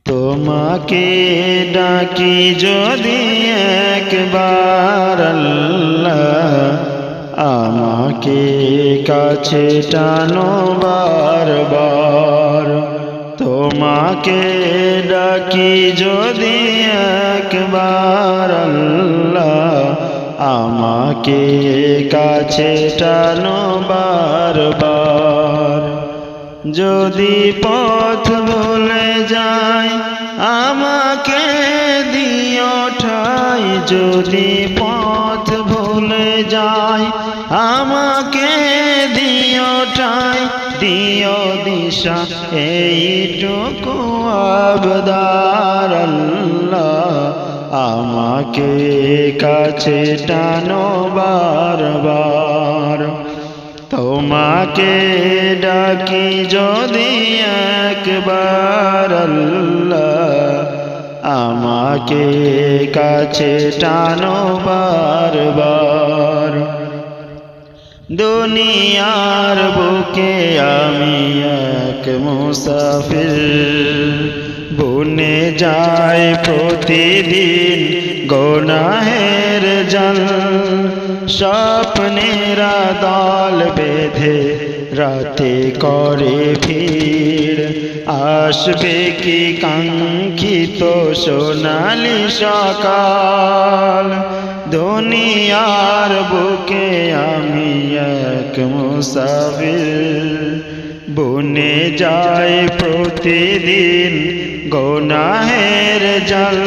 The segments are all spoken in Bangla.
তোমাকে ডাকি যদি একবার আল্লাহ, আমাকে কাছে টানো বারবার। তোমাকে ডাকি যদি একবার আল্লাহ, আমাকে কাছে টানো বারবার। যদি পথ ভুলে যাই আমাকে দিও ঠাই, যদি পথ ভুলে যাই আমাকে দিও ঠাই, দিও দিশা এইটুকু আবদার আল্লাহ, আমাকে কাছে টানো বারবার। তোমাকে ডাকি যদি একবার আল্লাহ, আমাকে কাছে টানো বারবার। দুনিয়ার বুকে আমি এক মুসাফির, বুনে যায় প্রতিদিন গুনাহের জাল। স্বপ্নেরা দল বেঁধে রাতে করে ভিড়, আসবে কি কাঙ্ক্ষিত সোনালি সকাল। দুনিয়ার বুকে আমি এক মুসাফির, বুনে যায় প্রতিদিন গুনাহের জাল।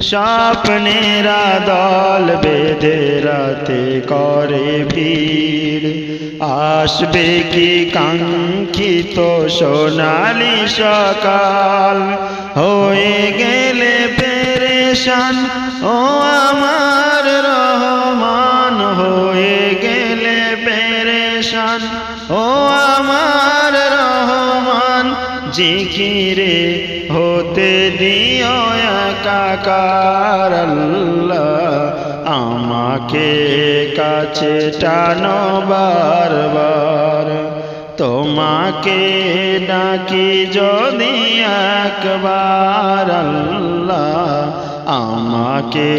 স্বপ্নেরা দল বেঁধে রাতে করে ভিড়, আসবে কি কাঙ্ক্ষিত সোনালি সকাল। হয়ে গেলে পেরেশান ও আমার রহমান, হয়ে গেলে পেরেশান ও আমার রহমান। জিকিরে হতে দিও একাকার আল্লাহ, আমাকে কাছে টানো বারবার। তোমাকে ডাকি যদি একবার আল্লাহ, আমাকে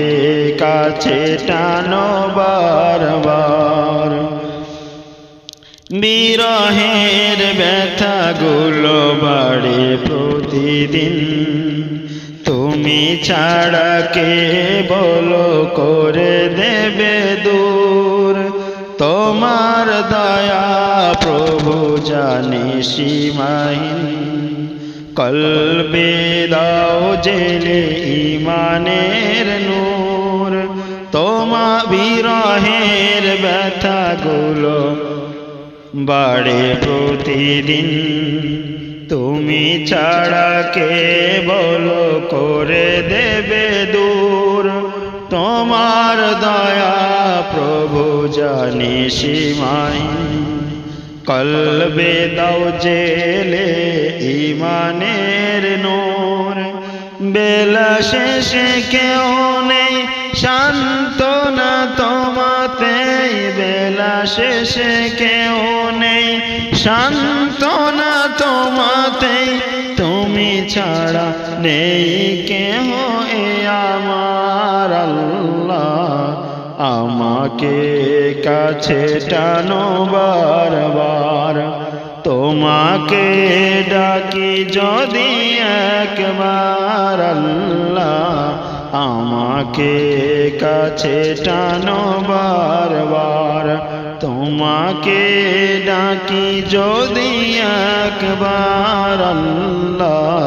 কাছে টানো বারবার। বিরহের ব্যথাগুলো বাড়ে প্রতিদিন, তুমি ছাড়া কে বলো করে দেবে দূর। তোমার দয়া প্রভু জানি সীমাহীন, কলবে দাও জেলে ইমানের নূর। তোমার বিরহের ব্যথাগুলো বাড়ে প্রতিদিন, তুমি ছাড়া কে বলো করে দেবে দূর। তোমার দয়া প্রভু জানি সীমাহীন, কলবে দাও জেলে ইমানের নূর। বেলা শেষে কেউ নেই সান্ত্বনা তোমাতে, বেলা শেষে কেউ নেই সান্ত্বনা তোমাতে। তুমি ছাড়া নেই কেহ এ আমার আল্লাহ, আমাকে কাছে টানো বারবার। তোমাকে ডাকি যদি একবার আল্লাহ, আমাকে কাছে টানো বারবার। তোমাকে ডাকি যদি একবার আল্লাহ,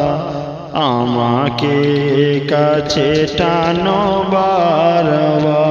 আমাকে কাছে টানো বারবার।